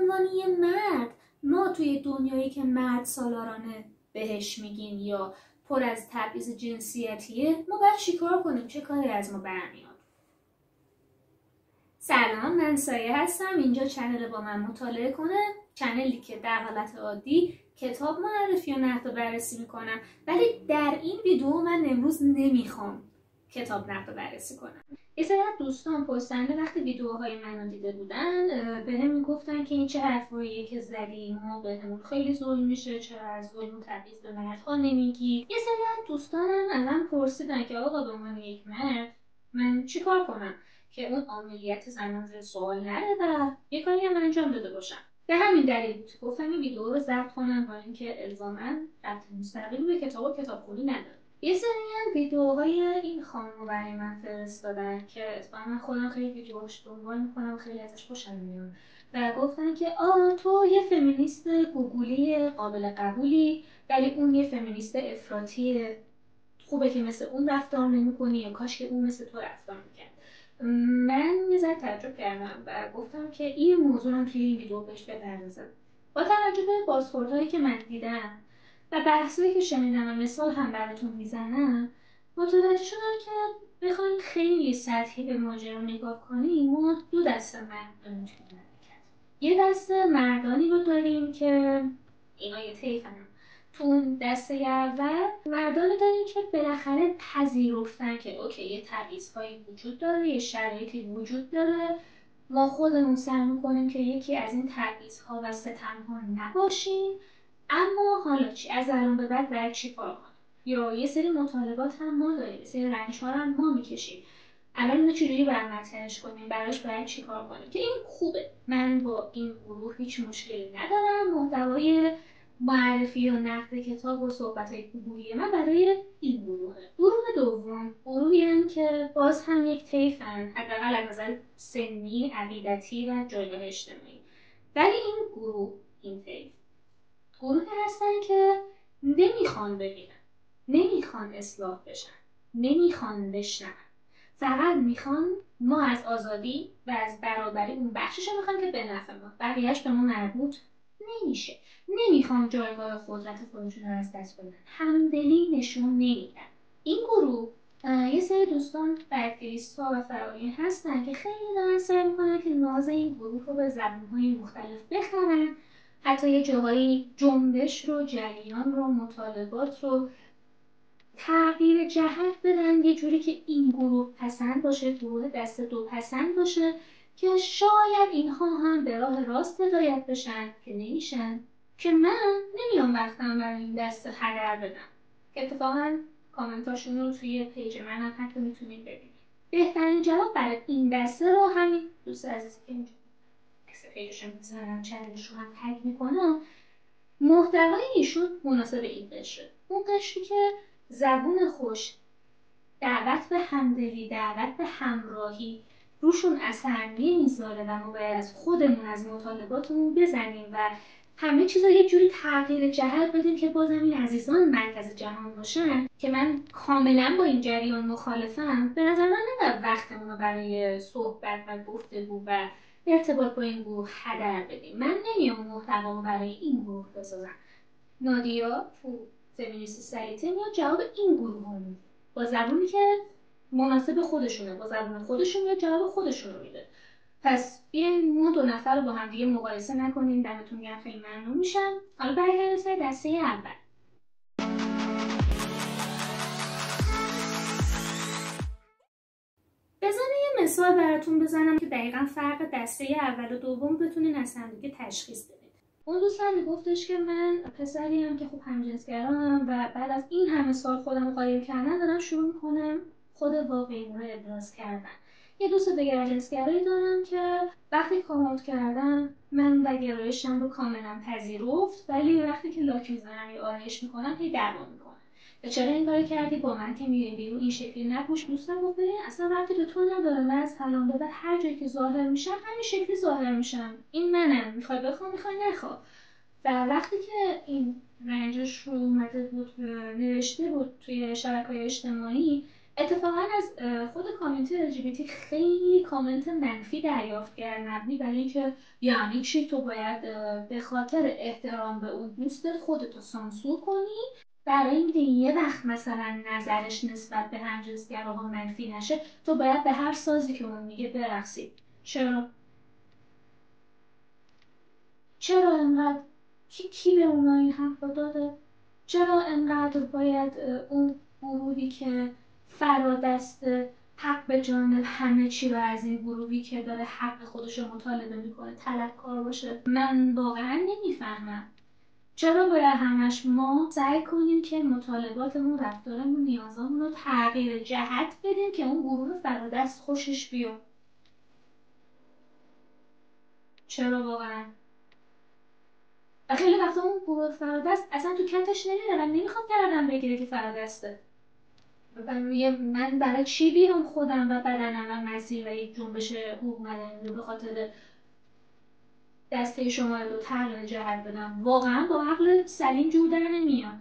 عنوان یه مرد ما توی دنیایی که مرد سالارانه بهش میگیم یا پر از تبعیض جنسیتیه، ما باید چیکار کنیم؟ چه کاری از ما برمیاد؟ سلام، من سایه هستم. اینجا چنل با من مطالعه کنه، چنلی که در حالت عادی کتاب معرفی و نقد و بررسی میکنم، ولی در این ویدیو من امروز نمیخوام کتاب نقد و بررسی کنم. یه سری از دوستان پرسنده وقتی ویدیوهای منو دیده بودن بهم میگفتن که این چه حرفاییه که زدی، ما بهمون خیلی ظلم میشه، چرا از ظلم و تبعیض به مردها نمیگی. یه سری از دوستانم ازم پرسیدن که آقا به عنوان یک مرد من چیکار کنم که اون عاملیت زنان زیر سوال نره و یه کاری هم انجام داده باشم. به همین دلیل بود گفتم این ویدیو رو ضبط کنم، با اینکه الزاما ربط مستقیم به کتاب و کتابخونی نداره. یه سری هم ویدیوهای این خانم برای من فرستادن که اتفاقا من خودم خیلی ویدیوهاش دنبال میکنم، خیلی ازش خوشم میاد و گفتن که تو یه فمینیست گوگلی قابل قبولی، ولی اون یه فمینیست افراطیه، خوبه که مثل اون رفتار نمی‌کنی یا کاش که اون مثل تو رفتار می‌کرد. من یه ذره تعجب کردم و گفتم که این موضوع هم توی این ویدیو بهش بپردازم. با توجه به بازخوردهایی که من دیدم و بحثایی که شنیدم و مثال هم براتون میزنم، متوجه شدم که بخوایم خیلی سطحی به ماجرا نگاه کنیم، ما دو دسته مرد داریم توی مملکت. یه دسته مردانی رو داریم که اینا یه طیفن. تو اون دسته اول مردانی داریم که بالاخره پذیرفتن که اوکی یه تبعیض‌هایی وجود داره، یه شرایطی وجود داره، ما خودمون سعی می‌کنیم که یکی از این تبعیض‌ها و ستم‌ها نباشیم، اما حالا چی؟ از الان به بعد باید چی کار کنیم؟ یا یه سری مطالبات هم ما داریم، یه سری رنج‌ها هم ما می‌کشیم، الان اینو چجوری باید مطرحش کنیم؟ براش باید چی کار کنیم؟ که این خوبه. من با این گروه هیچ مشکلی ندارم. محتوای معرفی و نقد کتاب و صحبت‌های گروهی من برای این گروهه. گروه دوم گروهی هم که باز هم یک طیفن، حداقل از نظر سنی، عقیدتی و جایگاه اجتماعی. ولی این طیف گروهی هستن که نمیخوان ببینن، نمیخوان اصلاح بشن، نمیخوان بشنون، فقط میخوان ما از آزادی و از برابری اون بخشش میخوان که به نفع ما، بقیهش به ما مربوط نمیشه. نمیخوان جایگاه قدرت خودشون رو از دست بدن، همدلی نشون نمیدن. این گروه یه سری دوستان برگریست‌ها و فراگیر هستن که خیلی دارن سعی میکنن که ناز این گروه رو به زبان‌های مختلف بخرن، حتی یه جاهایی جنبش رو، جریان رو، مطالبات رو تغییر جهت بدن یه جوری که این گروه پسند باشه، گروه دست دو پسند باشه، که شاید اینها هم به راه راست هدایت بشن که نمیشن. که من نمیام وقتم برای این دسته هدر بدم، که اتفاقا کامنتاشون رو توی پیج من هم حتی میتونید ببینید. بهترین جواب برای این دسته رو همین دوست عزیزی که اینجا پیجش رو میذارم، چنلش رو هم تگ میکنم، محتوای ایشون مناسب این قشره. اون قشری که زبون خوش، دعوت به همدلی، دعوت به همراهی روشون اثر نمیذاره و ما باید از خودمون، از مطالباتمون بزنیم و همه چیزا یه جوری تغییر جهت بدیم که بازم این عزیزان مرکز جهان باشن، که من کاملا با این جریان مخالفم. به نظر من نباید وقتمون رو برای صحبت و گفتگو و ارتباط با این گروه هدر بدیم. من نمیام محتوامو برای این گروه بسازم. نادیا تو فمینیست سریعتر میاد جواب این گروه رو میده با زبونی که مناسب خودشونه، با زبون خودشون میاد جواب خودشون رو میده. پس بیاین ما دو نفر رو با هم دیگه مقایسه نکنیم. دمتون گرم، خیلی ممنون میشم. حالا برگردیم سر دسته اول. بزنم یه مثال براتون بزنم که دقیقا فرق دسته اول و دوم بتونین از هم دیگه تشخیص بدید. اون دوستم میگفتش که من پسریم که خوب همجنسگرام و بعد از این همه سال خودم قایم کردن دارم شروع میکنم خود واقعی رو ابراز کردن. یه دوست دگرجنسگرایی دارم که وقتی کامنت کردم من و گرایشم رو کاملا پذیرفت، ولی وقتی که لاک میزنم یا آرایش میکنم هی دعوا میکنه. چرا این کارو کردی؟ با من که میای بیرون این شکلی نپوش. دوستم گفت ببین اصلا ربطی به تو نداره، من از الان به بعد هر جایی که ظاهر میشم همین شکلی ظاهر میشم، این منم، میخوای بخوام میخوای نخواه. و وقتی که این رنجش رو اومده بود نوشته بود توی شبکه‌های اجتماعی، اتفاقا از خود کامیونیتی LGBT خیلی کامنت منفی دریافت کردم، مبنی بر اینکه یعنی چی تو باید به خاطر احترام به اون دوستت خودتو سانسور کنی برای اینکه یه وقت مثلا نظرش نسبت به همجنسگراها منفی نشه تو باید به هر سازی که اون میگه برقصی. چرا انقدر کی به اونا این حق داده؟ چرا انقدر باید اون گروهی که فرادست حق به جانب همه چی رو از این گروهی که داره حق خودش رو مطالبه میکنه طلبکار باشه؟ من واقعا نمیفهمم چرا باید همش ما سعی کنیم که مطالباتمون، رفتارمون، نیازامون رو تغییر جهت بدیم که اون گروه فرادست خوشش بیاد. چرا واقعا؟ و خیلی وقتا اون گروه فرادست اصلا تو کتش نمیره و نمیخواد گردن بگیره که فرادسته. من برای چی بیام خودم و بدنم و مسیر و یک جنبش حقوق مدنی رو به خاطر دسته شما رو تغییر جهت بدم؟ واقعا با عقل سلیم جور در نمیاد.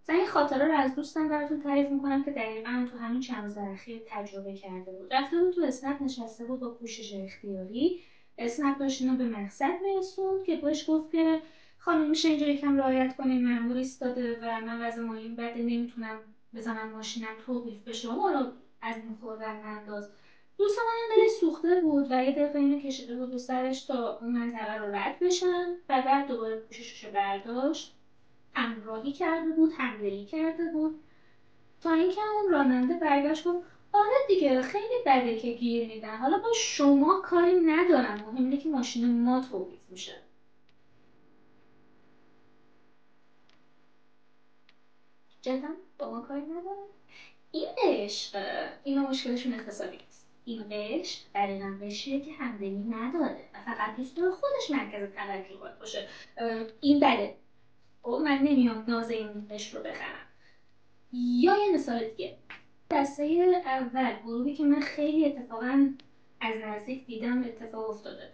این خاطره رو از دوستم براتون تعریف میکنم که دقیقا تو همین چند روز اخیر تجربه کرده بود. رفته بود تو اسنپ نشسته بود با پوشش اختیاری. اسنپ داشت اینو به مقصد میرسوند که باش گفت که خانم میشه اینجا یکم رعایت کنیم، مأمور ایستاده و من وضع مالیم بده نمیتونم بزنم ماشینم توقیف بشه، ما رو از این خوردن انداز. دوست من دلش سوخته بود و یه دفعه اینو کشیده بود رو سرش تا اون منطقه رو رد بشن و بعد دوباره پوششش رو برداشت، همراهی کرده بود، همدلی کرده بود تا اینکه اون راننده برگشت گفت آره دیگه خیلی بده که گیر میدن، حالا با شما کاری ندارم، مهم اینه که ماشین ما توقیف میشه. جدا با ما کاری ندارم. این عشق، اینا مشکلشون اقتصادی است. این عشق دقیقا عشقیه که همدلی نداره و فقط دوست داره خودش مرکز توجهات باشه. این بده. من نمیام ناز این عشق رو بخرم. یا یه مثال دیگه، دسته اول گروهی که من خیلی اتفاقا از نزدیک دیدم اتفاق افتاده،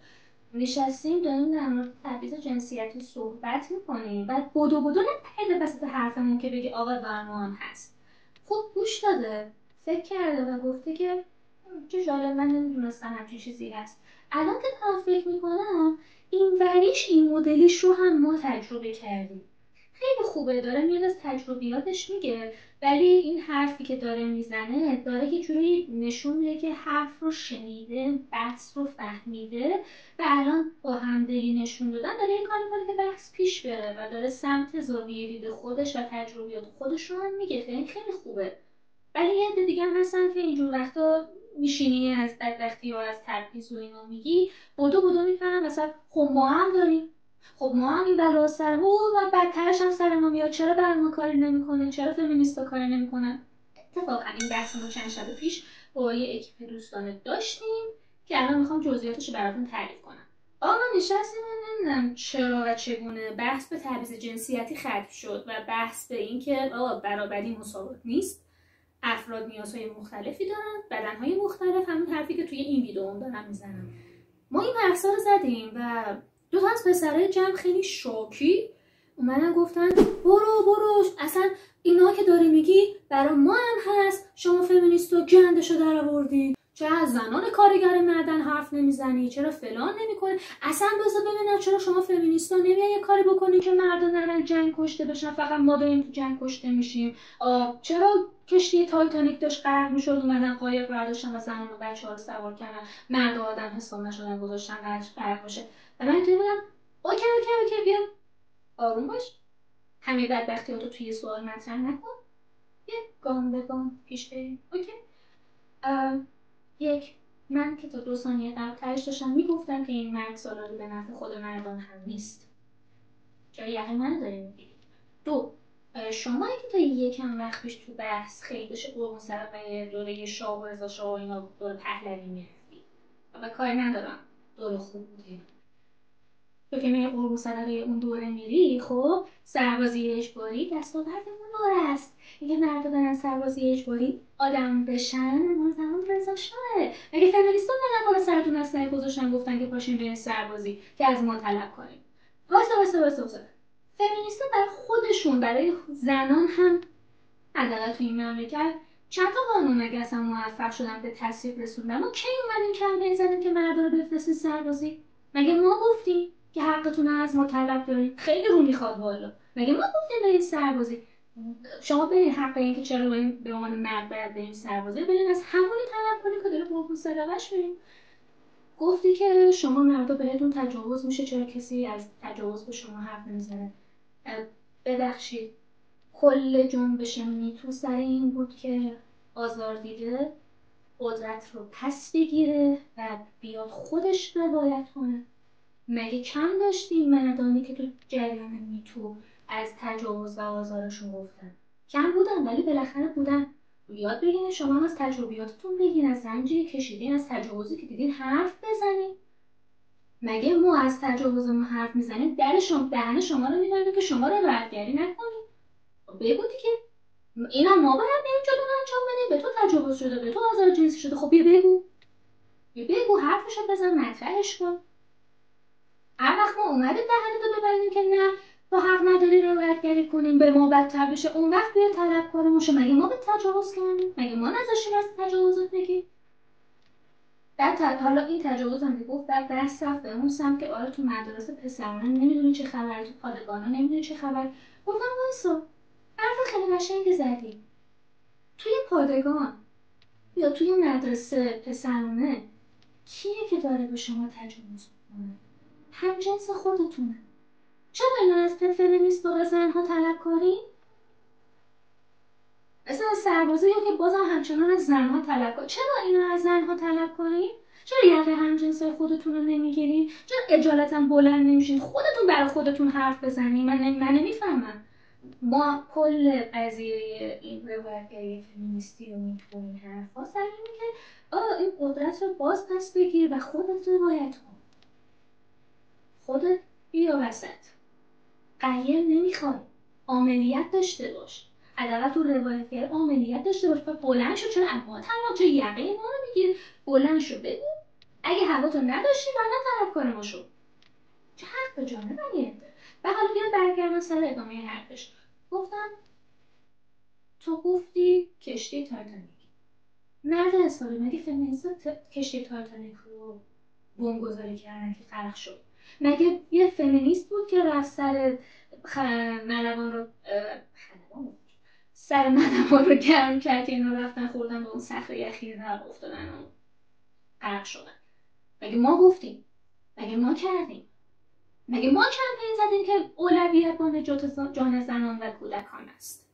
نشستیم داریم در مورد تبعیض جنسیتی صحبت میکنیم و بدو نپرده وسط حرفمون که بگی آقا برمان هست. خوب گوش داده، فکر کرده و گفته که چه جالب، من نمیدونستم همچین چیزی هست. الان که دارم فکر میکنم این وریش این مدلیش رو هم ما تجربه کردیم. خیلی خوبه، داره میاد از تجربیاتش میگه، ولی این حرفی که داره میزنه داره یه جوری نشون میده که حرف رو شنیده، بحث رو فهمیده و الان با همدلی نشون دادن داره این کار میکنه که بحث پیش بره و داره سمت زاویه دید خودش و تجربیات خودش رو هم میگه. خیلی خوبه. ولی یه عده دیگه هم هستن که اینجور وقتا میشینی از بدبختی و از تبعیض و اینا میگی، بدو میفهمن مثلا خب ما هم داریم، خب ما هم این بلا سر و بدترش هم سر ما میاد، چرا بر ما کاری نمیکنه، چرا فمینیستا کاری نمیکنن. اتفاقا این بحث ما چند شب پیش با یه اکیپ دوستانه داشتیم که الان میخوام جزئیاتش رو براتون تعریف کنم. آقا نشستیم نمیدونم چرا و چگونه بحث به تبعیض جنسیتی ختم شد و بحث به این که آقا برابری مساوات نیست، افراد نیازهای مختلفی دارن، بدنهای مختلف، همون حرفی که توی این ویدیو هم دارم میزنم. ما این بحثا رو زدیم و دو تا از پسرای جمع خیلی شوکی اومدن گفتن برو اصلا اینا که داری میگی برای ما هم هست، شما فمینیستا گندشو در آوردی، چرا از زنان کارگر معدن حرف نمیزنی، چرا فلان نمیکنی، اصلا بذار ببینم چرا شما فمینیستا نمیای یه کاری بکنی که مردا نرن جنگ کشته بشن، فقط ما داریم تو جنگ کشته میشیم. چرا کشتی تایتانیک داشت غرق میشد اومدن قایق برداشتن و زنان و بچه‌ها رو سوار کردن، مرد و آدم حساب نشدن گذاشتن غرق بشه. و من توی بودم اوکی بیا آروم باش، همه بدبختیاتو توی سوال مطرح نکن، یه گام به گام پیش بریم. اوکی. یک، من که تا 2 ثانیه قبل‌ترش داشتم میگفتم که این مرد سالاری به نفع خود مردان هم نیست. جای یقین منو داری میگی. 2، شما اگه تا یکم وقت پیش تو بحث خیلی بشه قربون صدقه دوره شاه و رضا شاه و اینا دور پهلوی میرفتی و کاری ندارم دوره خوب بودی، تو که میری قربون صدقه اون دوره میری، خب سربازی اجباری دستاوردمون دوره است. میگه مردا دارن سربازی اجباری آدم بشن، ما زمان رضا شاهه. مگه فمینیستا اومدن بالا سرتون اسلحه گذاشتن گفتن که پاشین برین سربازی که از ما طلب کنیم؟ واسه فمینیستا برای خودشون، برای زنان هم حداقل تو این مملکت چند تا قانون مگه اصلا موفق شدن به تصویب رسوندن؟ ما کی اومدیم کمپین زدیم که مردا رو بفرستین سربازی؟ مگه ما گفتیم که حقتون از ما طلب دارید؟ خیلی رو میخواد والا. مگه ما گفتیم برید سربازی؟ شما برید حق این که چرا به عنوان مرد باید بریم سربازی برید از همونی طلب کنید که داره قربون صدقه‌اش بریم. گفتی که شما مردا بهتون تجاوز میشه، چرا کسی از تجاوز به شما حرف نمیزنه؟ ببخشید کل جنبش میتو سر این بود که آزاردیده قدرت رو پس بگیره و بیاد خودش روایت کنه. مگه کم داشتیم مردانی که تو جریان میتو از تجاوز و آزارشون گفتن؟ کم بودن، ولی بالاخره بودن. یاد بگیرین شما از تجربیاتتون بگین، از رنجی کشیدین، از تجاوزی که دیدین حرف بزنین. مگه ما از تجاوزمون حرف میزنیم دهن شما رو میبریم که شما روایتگری نکنید؟ بگو دیگه اینا ما باید بریم جلو انجام بدیم، به تو تجاوز شده، به تو آزار جنسی شده، خب بگو حرفشو بزن، مطرحش کن. هر وقت ما اومده دهنتو ببریم که نه تو حق نداری روایتگری کنیم به ما بدتر بشه، اون وقت بیا طلبکارمون شو. مگه ما به تجاوز کردیم؟ مگه ما نذاشتیم از تجاوزات بگی؟ حالا این تجاوز هم گفت در دست رفت به اون سمت که آره تو مدرسه پسرانه نمیدونی چه خبر، تو پادگانا نمیدونی چه خبر. گفتم وایسا، حرف خیلی قشنگی زدی. توی پادگان یا توی مدرسه پسرانه کیه که داره به شما تجاوز میکنه؟ همجنس خودتونه. چرا اینا از فمینیست و زنها طلبکاری؟ مثلا سربازی یا که بازم همچنان از زنها طلبکاری. چرا اینا از زنها طلبکاری؟ چرا یقه همجنس خودتون رو نمیگیرید؟ چرا اجالتا بلند نمیشید خودتون برای خودتون حرف بزنید؟ من نمیفهمم. ما کل قضیه این روایتگری فمینیستی و میتو این حرفا سر اینه که این قدرت رو باز پس بگیر و خودت روایت کن. خودت بیا وسط. قیم نمیخوای، عملیات داشته باش. حداقل تو روایتگر عملیات داشته باش. بلند شو، چرا اما طلاق چه یقه ما رو میگیری؟ بلند شو بگو اگه هواتو نداشتی بعدا طرف کار ما شو. چه حرف به جانه بگه. و حالا بیان برگردن سر ادامه حرفش. گفتم تو گفتی کشتی تایتانیک. مرد حسابی مگه فمینیستا کشتی تایتانیک رو بمبگذاری کردن که غرق شد؟ مگه یه فمینیست بود که رفت سر ملوان رو گرم کرد، این رو رفتن خوردن به اون صخره یخی غرق افتادن و غرق شدن؟ مگه ما گفتیم؟ مگه ما کردیم؟ مگه ما کمپین زدیم که اولویت با نجات جان زنان و کودکان است؟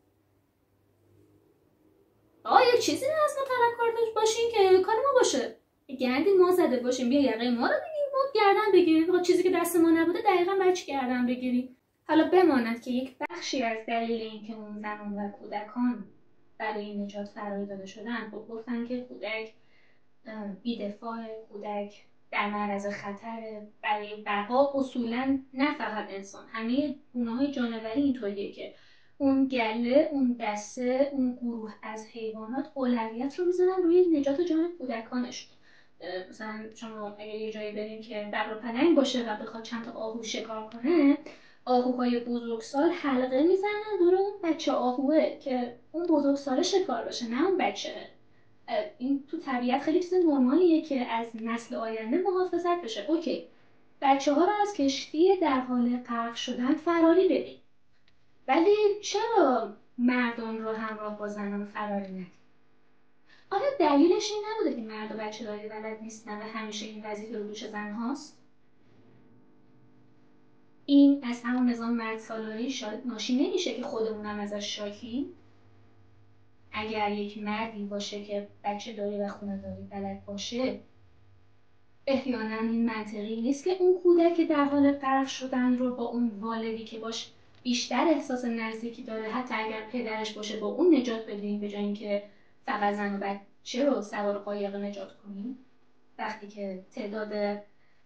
یه چیزی از ما طلبکار باشین که کار ما باشه. گردی ما زده باشیم بیا یقه ما رو بگیریم ما گردن بگیریم. چیزی که دست ما نبوده دقیقاً باید چی گردن بگیریم؟ حالا بماند که یک بخشی از دلیل اینکه اون زنان و کودکان برای نجات فراری داده شدن گفتن که کودک بی‌دفاع، کودک در معرض خطر برای بقا. اصولاً نه فقط انسان، همه گونه‌های جانوری اینطوریه که اون گله، اون دسته، اون گروه از حیوانات اولویت رو میذارن روی نجات جان کودکانش. مثلا شما اگه یه جایی برین که ببر پلنگ باشه و بخواد چند تا آهو شکار کنه، آهوهای بزرگسال حلقه میزنن دور اون بچه آهوه که اون بزرگسال شکار بشه، نه اون بچه. این تو طبیعت خیلی چیز نرمالیه که از نسل آینده محافظت بشه. اوکی، بچه ها رو از کشتی در حال غرق شدن فراری بدین، ولی چرا مردان رو همراه با زنان فراری ندید؟ آیا دلیلش این نبوده که مرد و بچه داری بلد نیستن و همیشه این وظیفه رو دوش زن هاست؟ این از همون نظام مرد سالاری ناشی نمیشه که خودمونم ازش شاکیم؟ اگر یک مردی باشه که بچه داری و خونه داری بلد باشه، احیانا این منطقی نیست که اون کودک که در حال غرق شدن رو با اون والدی که باش بیشتر احساس نزدیکی داره، حتی اگر پدرش باشه، با اون نجات بدیم به جای اینکه فقط زن و بچه رو سوار قایق نجات کنیم، وقتی که تعداد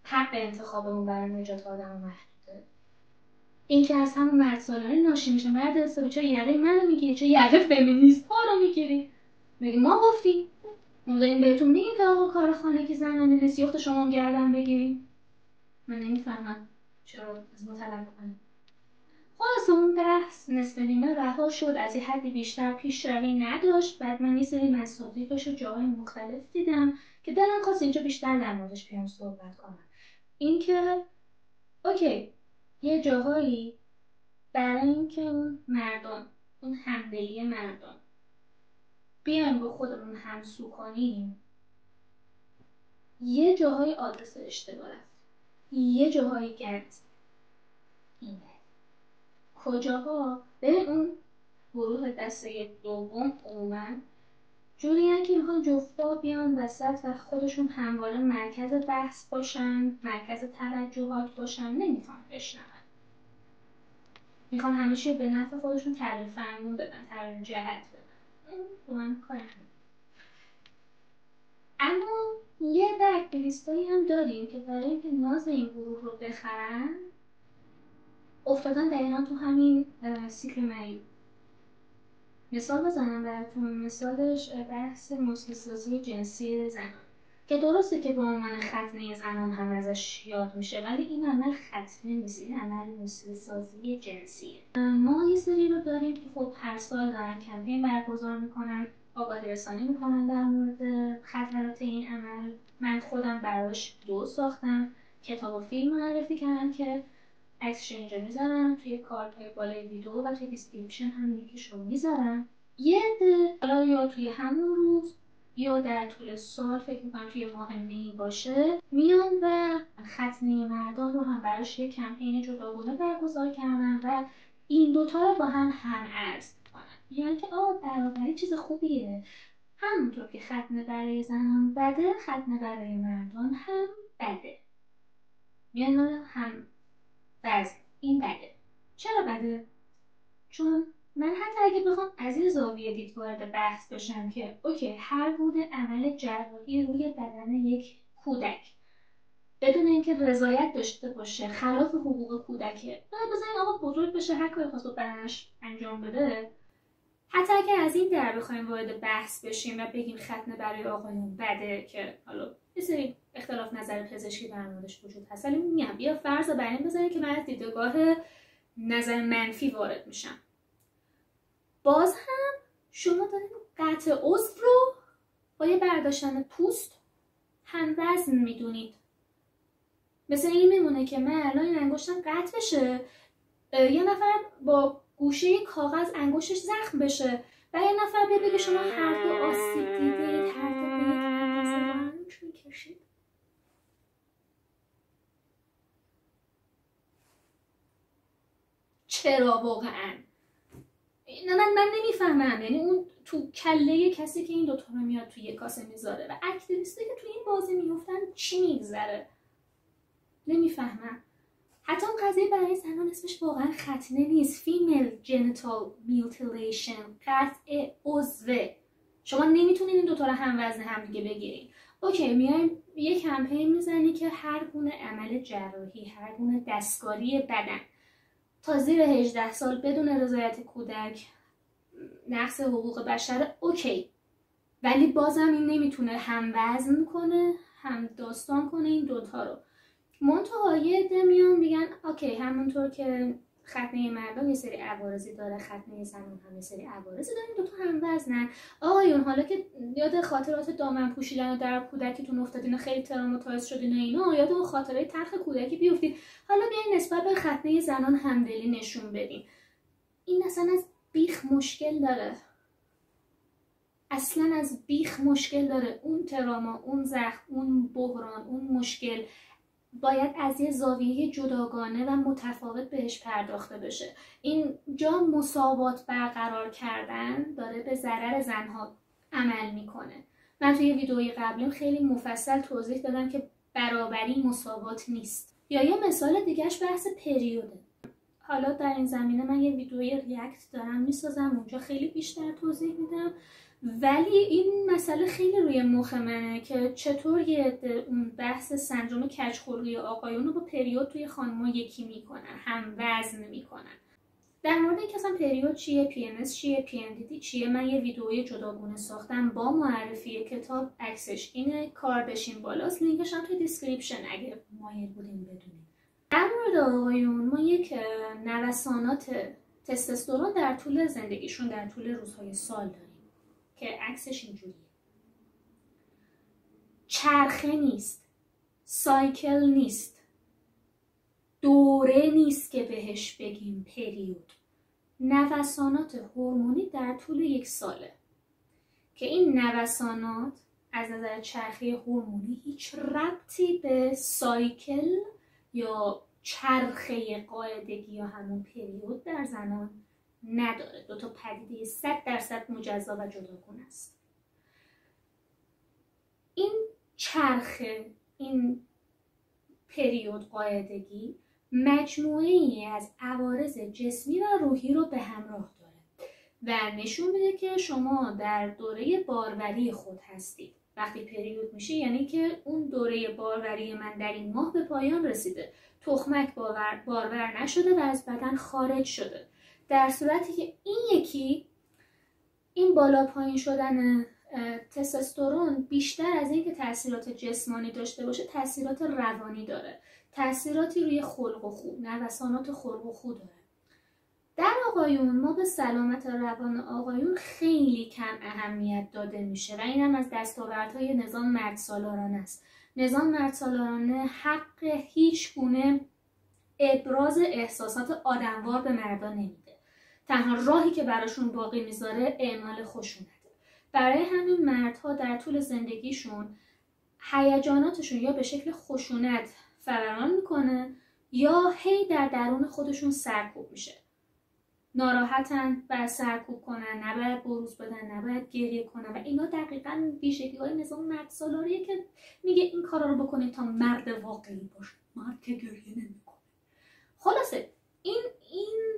حق انتخابمون برای نجات آدم محدوده. این که از همون مرد سالاری ناشی میشه. مرد حسابی چه یقه منو میگیری؟ چه یقه فمینیست ها رو میگیری؟ میگی ما گفتیم، ما داریم بهتون میگیم که آقا کار خانگی زنانه نیست، یخت شما گردن بگیریم. من نمیفهمم چرا از ما طلب کنیم. خلاص اون بحث نصف نیمه رها شد، از این حدی بیشتر پیشروی نداشت. بعد من یه سری مصادیقش رو جاهای مختلف دیدم که دلم خواست اینجا بیشتر در موردش بیام صحبت کنم. این که اوکی یه جاهایی برای اینکه اون مردم، اون همدلی مردم بیان با خودمون همسو کنیم، یه جاهای آدرس اشتباه رفت، یه جاهای گرد اینه کجاها. ببین اون گروه دسته دوم عموما جوری که میخوان جفتا بیان وسط و خودشون همواره مرکز بحث باشن، مرکز توجهات باشن، نمیخوان بشنون، میخوان همه چی به نفع خودشون تعریف فرمون بدن، تعریف جهت بدن. با من کار هم. اما یه اکتیویستایی هم داریم که برای اینکه ناز این گروه رو بخرن افتادن دقیقا تو همین سیکل معیوب. مثال بزنم براتون، مثالش بحث موسیقی‌سازی جنسی زنان که درسته که به عنوان ختنه زنان هم ازش یاد میشه، ولی این عمل ختنه نیست، این عمل موسیقی‌سازی جنسیه. ما یه سری رو داریم که خب هر سال دارن کمپین برگزار میکنن، آگاهی رسانی میکنن در مورد خطرات این عمل. من خودم براش دو ساختم، کتاب و فیلم معرفی کردم که عکسش اینجا میذارم توی کارت بالای ویدیو و توی دیسکریپشن هم لینکش رو میذارم. یه حالا یا توی همون روز یا در طول سال، فکر میکنم توی ماه می باشه، میان و ختنه مردان رو هم براش یه کمپین جداگونه برگزار کردن و این دوتا رو با هم عرض کنن، یعنی که برابری چیز خوبیه. همونطور که ختنه برای زنان بده، ختنه برای مردان هم بده. یعنی هم بس این بده. چرا بده؟ چون من حتی اگه بخوام از این زاویه دید وارد بحث بشم که اوکی هر گونه عمل جراحی روی بدن یک کودک بدون اینکه رضایت داشته باشه خلاف حقوق کودکه، بذارین آقا بزرگ بشه هر کاری خواست بدنش انجام بده. حتی اگه از این در بخوایم وارد بحث بشیم و بگیم ختنه برای آقایون بده، که حالا یه سری اختلاف نظر پزشکی در موردش وجود هست، ولی میگم بیا فرض بر این بذاریم که من از دیدگاه نظر منفی وارد میشم، باز هم شما دارید قطع عضو رو با یه برداشتن پوست هم وزن میدونید. مثل این میمونه که من الان این انگشتم قطع بشه، یه نفر با گوشه کاغذ انگشتش زخم بشه و یه نفر بگه شما هر دو آسیب دیدید، هر دو به یک اندازه رنج میکشید. چرا واقعا؟ من نمیفهمم. یعنی اون تو کله کسی که این دوتا رو میاد توی کاسه میذاره و اکتیویستی که توی این بازی میفتن چی میگذره؟ نمیفهمم. حتی اون قضیه برای زنان اسمش واقعا ختنه نیست، female genital mutilation، قطع عضوه. شما نمیتونید این دوتا رو هم وزن هم دیگه بگیرید. اوکی میایم یه کمپین میزنی که هر گونه عمل جراحی، هر گونه دستکاری بدن تا زیر 18 سال بدون رضایت کودک نقض حقوق بشر، اوکی، ولی بازم این نمیتونه هم وزن کنه هم داستان کنه این دوتا رو. منتها یه عده میان میگن اوکی همونطور که ختنه مردان یه سری عوارضی داره، ختنه زنان هم یه سری عوارضی داره، این دوتا هم وزنن. آقایون حالا که یاد خاطرات دامن پوشیدن و در کودکیتون افتادین و خیلی تروماتایز شدین و اینا، یاد اون خاطره تلخ کودکی بیفتید، حالا بیاین نسبت به ختنه زنان همدلی نشون بدین. این اصلا از بیخ مشکل داره، اصلا از بیخ مشکل داره. اون تراما، اون زخم، اون بحران، اون مشکل باید از یه زاویه جداگانه و متفاوت بهش پرداخته بشه. اینجا مساوات برقرار کردن داره به ضرر زنها عمل میکنه. من توی ویدئوی قبلیم خیلی مفصل توضیح دادم که برابری مساوات نیست. یا یه مثال دیگهش بحث پریوده. حالا در این زمینه من یه ویدئوی ریاکت دارم میسازم، اونجا خیلی بیشتر توضیح میدم، ولی این مسئله خیلی روی مخ منه که چطور یه اون بحث سندروم کجخلقی آقایون رو با پریود توی خانم‌ها یکی میکنن، هم وزن میکنن. در مورد اینکه اصلا پریود چیه، PMS چیه، PMDD چیه، من یه ویدئوی جداگونه ساختم با معرفی کتاب، عکسش اینه، کاردش این بالاست، لینکش هم توی دیسکریپشن اگه مایل بودین بدونید. در مورد آقایون ما یک نوسانات تستوسترون در طول زندگیشون در طول روزهای سال داریم که عکسش اینجوریه. چرخه نیست، سایکل نیست، دوره نیست که بهش بگیم پریود. نوسانات هورمونی در طول یک ساله که این نوسانات از نظر چرخه هورمونی هیچ ربطی به سایکل یا چرخه قاعدگی یا همون پریود در زنان نداره. دو تا پدیده 100% مجزا و جداگونه است. این چرخه، این پریود قاعدگی مجموعه‌ای از عوارض جسمی و روحی رو به همراه داره و نشون میده که شما در دوره باروری خود هستید. وقتی پریود میشه یعنی که اون دوره باروری من در این ماه به پایان رسیده، تخمک بارور نشده و از بدن خارج شده. در صورتی که این بالا پایین شدن تستوسترون بیشتر از اینکه تاثیرات جسمانی داشته باشه تاثیرات روانی داره، تاثیراتی روی خلق و خو، نوسانات خلق و خو داره. در آقایون ما به سلامت روان آقایون خیلی کم اهمیت داده میشه و این هم از دستاوردهای نظام مردسالارانه است. نظام مردسالارانه حق هیچ گونه ابراز احساسات آدموار به مردان نمیده. تنها راهی که براشون باقی میذاره اعمال خشونته. برای همین مردها در طول زندگیشون هیجاناتشون یا به شکل خشونت فوران میکنه یا هی در درون خودشون سرکوب میشه. ناراحتن، باید سرکوب کنن، نباید بروز بدن، نباید گریه کنن و اینا دقیقاً ویژگی‌های نظام مردسالاریه که میگه این کارا رو بکنید تا مرد واقعی باشه. مرد که گریه نمیکنه. خلاصه این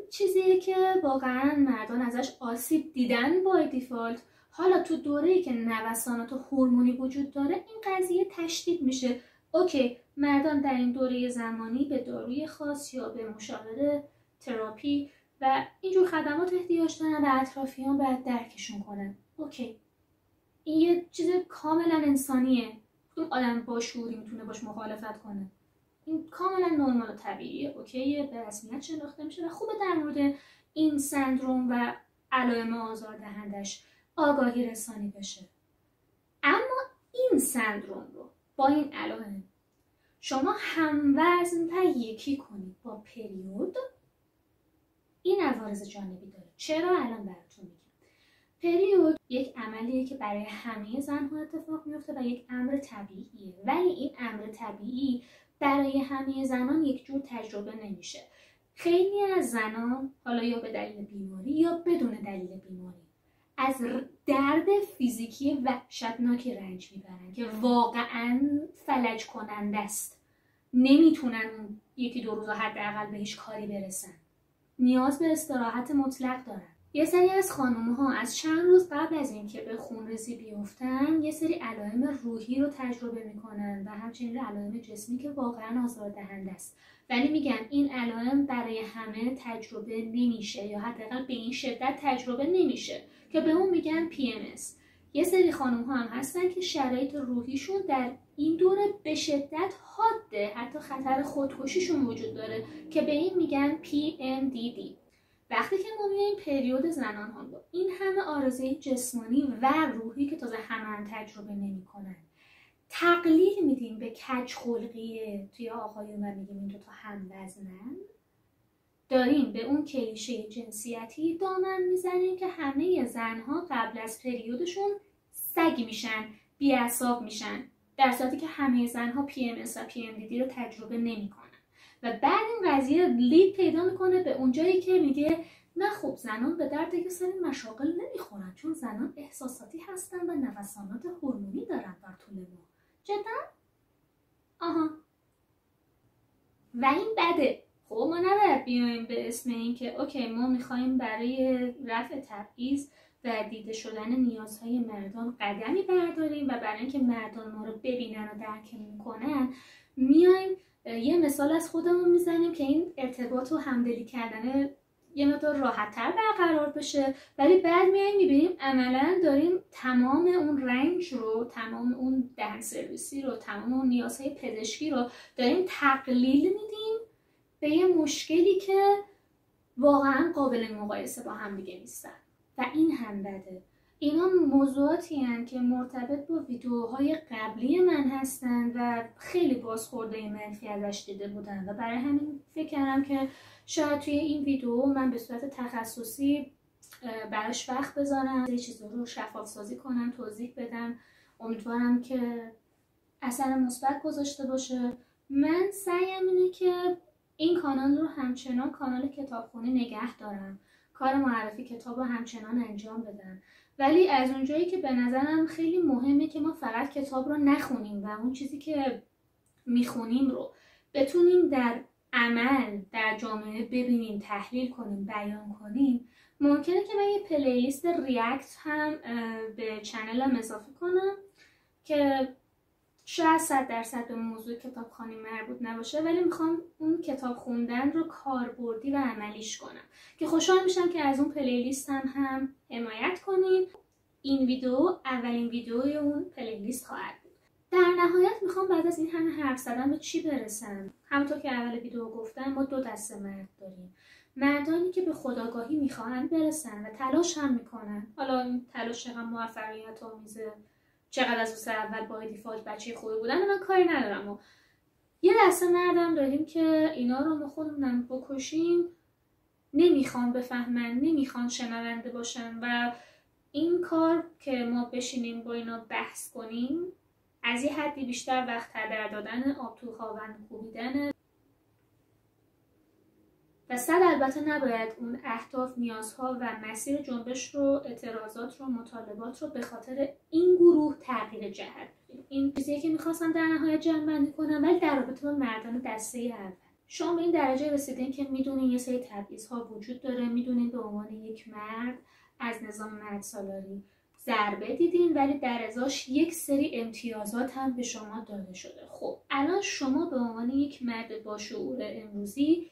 چیزیه که واقعاً مردان ازش آسیب دیدن با دیفالت. حالا تو دوره‌ای که نوسانات هورمونی وجود داره این قضیه تشدید میشه. اوکی، مردان در این دوره زمانی به داروی خاص یا به مشاوره، تراپی و اینجور خدمات احتیاج دارن و اطرافیان باید درکشون کنن. اوکی، این یه چیز کاملا انسانیه. کدوم آدم با شعوری میتونه باش مخالفت کنه؟ این کاملا نرمال و طبیعیه. اوکیه، به رسمیت شناخته میشه و خوبه در مورد این سندروم و علائم آزاردهندش آگاهی رسانی بشه. اما این سندروم رو با این علائم شما هموزن و یکی کنید با پریود، این عوارض جانبی داره. چرا؟ الان براتون میگم. پریود یک عملیه که برای همه زنها اتفاق میفته و یک امر طبیعیه، ولی این امر طبیعی برای همه زنان یک جور تجربه نمیشه. خیلی از زنان حالا یا به دلیل بیماری یا بدون دلیل بیماری از درد فیزیکی وحشتناکی رنج میبرن که واقعا فلج کننده است. نمیتونن یکی دو روز حداقل به هیچ کاری برسن. نیاز به استراحت مطلق دارن. یه سری از خانم‌ها از چند روز قبل از اینکه به خونریزی بیفتن یه سری علائم روحی رو تجربه میکنن و همچنین علائم جسمی که واقعا آزاردهنده است. ولی میگم این علائم برای همه تجربه نمیشه یا حداقل به این شدت تجربه نمیشه که به اون میگن PMS. یه سری خانم‌ها هم هستن که شرایط روحیشون در این دوره به شدت حاده، حتی خطر خودکشیشون وجود داره که به این میگن PMDD. وقتی که ما میایم پریود زنان ها با این همه آرزوی جسمانی و روحی که تازه همه تجربه نمی‌کنن تقلیل میدیم به کج خلقی توی آقایون و میگیم این دوتا هم وزنن، داریم به اون کلیشه جنسیتی دامن میزنیم که همه زنها قبل از پریودشون سگ میشن، بی‌اعصاب میشن، در صورتی که همه زنها PMS و PMDD رو تجربه نمیکنن. و بعد این قضیه لید پیدا میکنه به اونجایی که میگه نه خب زنان به درد یک سری مشاغل نمیخورن چون زنان احساساتی هستن و نوسانات هورمونی دارن در طول ماه. جدا؟ آها. و این بده. خب ما نباید بیایم به اسم این که اوکی ما میخوایم برای رفع تبعیض و دیده شدن نیازهای مردان قدمی برداریم و برای اینکه مردان ما رو ببینن و درک میکنن میایم یه مثال از خودمون میزنیم که این ارتباط و همدلی کردن یه مقدار راحت‌تر برقرار بشه، ولی بعد میایم میبینیم عملاً داریم تمام اون رنج رو، تمام اون دهن سرویسی رو، تمام اون نیازهای پزشکی رو داریم تقلیل میدیم به یه مشکلی که واقعا قابل مقایسه با هم دیگه نیستن و این هم بده. اینا موضوعاتی هستند که مرتبط با ویدیوهای قبلی من هستن و خیلی بازخورده منفی ازش دیده بودن و برای همین فکر کردم که شاید توی این ویدیو من به صورت تخصصی براش وقت بذارم، یه چیزا رو شفاف سازی کنم، توضیح بدم. امیدوارم که اثر مثبت گذاشته باشه. من سعیم اینه که این کانال رو همچنان کانال کتابخونی نگه دارم، کار معرفی کتاب رو همچنان انجام بدم، ولی از اونجایی که به نظرم خیلی مهمه که ما فقط کتاب رو نخونیم و اون چیزی که میخونیم رو بتونیم در عمل در جامعه ببینیم، تحلیل کنیم، بیان کنیم، ممکنه که من یه پلیلیست ریاکت هم به چنلم اضافه کنم که شاید 100% به موضوع کتابخوانی مربوط نباشه، ولی میخوام اون کتاب خوندن رو کاربردی و عملیش کنم که خوشحال میشم که از اون پلیلیست هم حمایت کنین. این ویدیو اولین ویدیوی اون پلیلیست خواهد بود. در نهایت میخوام بعد از این همه حرف زدن به چی برسم؟ همونطور که اول ویدیو گفتم ما 2 دسته مرد داریم. مردانی که به خودآگاهی میخواهن برسن و تلاش هم میکنن، حالا این تلاش چقدر موفقیت آمیزه، چقدر از اون اول با دیفالت بچه خوبی بودن من کاری ندارم. و یه دسته مردم داریم که اینا رو ما خودمون بکشیم، نمیخوان بفهمن، نمیخوان شنونده باشن و این کار که ما بشینیم با اینا بحث کنیم از یه حدی بیشتر وقت هدر دادن، آب تو خاون کوبیدن و البته نباید اون اهداف، نیازها و مسیر جنبش رو، اعتراضات رو، مطالبات رو به خاطر این گروه تغییر جهت بدیم. این چیزیه که میخواستم در نهایت جمع‌بندی کنم، ولی در رابطه با مردان دسته اول. شما به این درجه رسیدین که میدونین یه سری تبعیض‌ها وجود داره، میدونین به عنوان یک مرد از نظام مردسالاری ضربه دیدین، ولی در ازاش یک سری امتیازات هم به شما داده شده. خب الان شما به عنوان یک مرد با شعور امروزی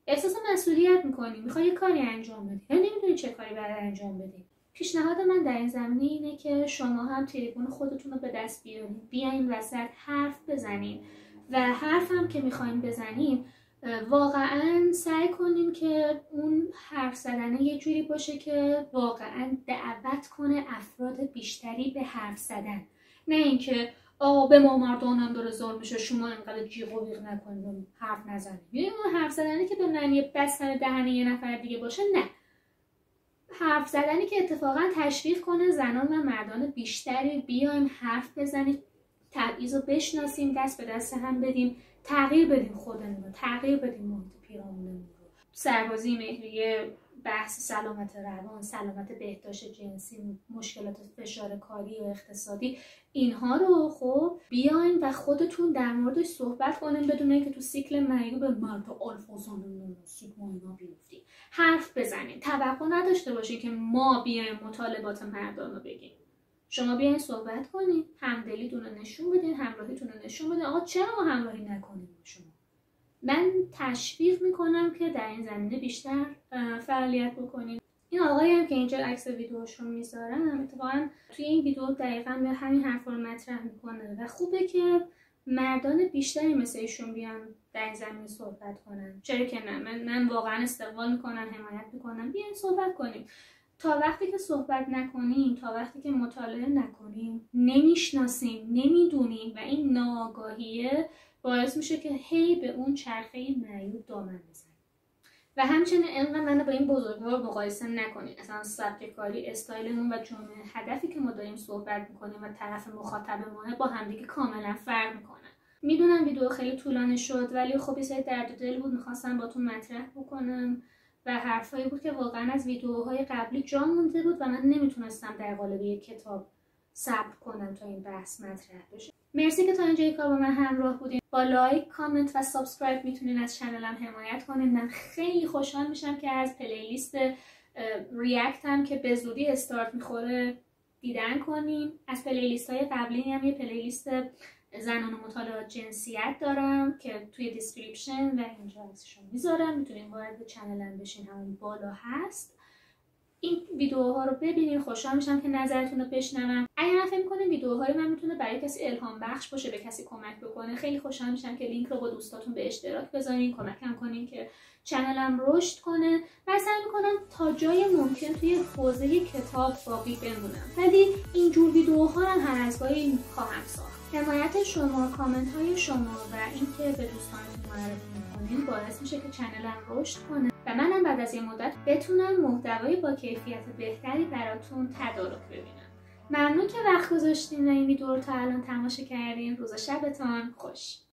احساس مسئولیت میکنی، میخوای یه کاری انجام بدی یا نمیدونی چه کاری برای انجام بدی. پیشنهاد من در این زمینه اینه که شما هم تلفن خودتون رو به دست بیارین، بیاین وسط حرف بزنین و حرف هم که میخواین بزنین واقعا سعی کنین که اون حرف زدنه یه جوری باشه که واقعا دعوت کنه افراد بیشتری به حرف زدن، نه اینکه به ما مردانم داره ظلم میشه شما اینقدر جیغ و ویغ نکنید حرف نزنید. یعنی اون حرف زدنی که به معنی بستن دهن یه نفر دیگه باشه، نه، حرف زدنی که اتفاقا تشویق کنه زنان و مردان بیشتری بیایم حرف بزنیم، تبعیض رو بشناسیم، دست به دست هم بدیم، تغییر بدیم خودمون رو، تغییر بدیم محیط پیرامونمون رو. سربازی مهریه، بحث سلامت روان، سلامت بهداشت جنسی، مشکلات فشار کاری و اقتصادی، اینها رو خب بیاین و خودتون در موردش صحبت کنین بدون اینکه تو سیکل معیوب مرد آلفازان سیگما اینا بیفتین. حرف بزنین، توقع نداشته باشین که ما بیایم مطالبات مردان رو بگیم. شما بیاین صحبت کنین، همدلیتون رو نشون بدین، همراهیتون رو نشون بدین. آقا چرا ما همراهی نکنیم شما؟ من تشویق میکنم که در این زمینه بیشتر فعالیت بکنید. این آقایی هم که اینجا عکس ویدیوش رو میذارم اتفاقا توی این ویدیو دقیقاً همین حرفا رو مطرح میکنه و خوبه که مردان بیشتری مثل ایشون بیان در این زمینه صحبت کنن. چرا که نه، من واقعا استقبال میکنم، حمایت میکنم. بیاین صحبت کنیم. تا وقتی که صحبت نکنیم، تا وقتی که مطالعه نکنیم، نمیشناسیم، نمیدونیم و این ناآگاهیه باعث میشه که هی به اون چرخه معیوب دامن بزنیم. و همچنین اینقدر منو با این بزرگوار مقایسه نکنید. اصلا سبک کاری، استایلمون و جامعه هدفی که ما داریم صحبت میکنیم و طرف مخاطب ما با همدیگه کاملا فرق میکنه. میدونم ویدیو خیلی طولانی شد، ولی خب یه سری درد و دل بود میخواستم باتون مطرح بکنم و حرفایی بود که واقعا از ویدیوهای قبلی جا مونده بود و من نمیتونستم در قالب یک کتاب صبر کنم تا این بحث مطرح بشه. مرسی که تا اینجای کار با من همراه بودین. با لایک، کامنت و سابسکرایب میتونین از چنلم حمایت کنین. من خیلی خوشحال میشم که از پلیلیست ریاکت هم که به زودی استارت میخوره دیدن کنین. از پلیلیست های قبلی هم یه پلیلیست زنان و مطالعات جنسیت دارم که توی دیسکریپشن و اینجا عکسشو میذارم، میتونین وارد چنلم بشین، همون بالا هست. این ویدیوها رو ببینید. خوشحال میشم که نظرتون رو بشنوم. اگر فکر می‌کنید ویدیوهای من میتونه برای کسی الهام بخش باشه، به کسی کمک بکنه، خیلی خوشحال میشم که لینک رو با دوستاتون به اشتراک بذارین، کمکم کنین که چنلم رشد کنه و سعی میکنم تا جای ممکن توی حوزه کتاب باقی بمونم. ولی اینجور ویدیوها رو هر از گاهی خواهم ساخت. حمایت شما، کامنت های شما و اینکه به دوستانتون معرفی میکنین باعث میشه که چنلم رشد کنه و منم بعد از یه مدت بتونم محتوای با کیفیت بهتری براتون تدارک ببینم. ممنون که وقت گذاشتین و این ویدیو رو تا الان تماشا کردین. روز و شبتون خوش.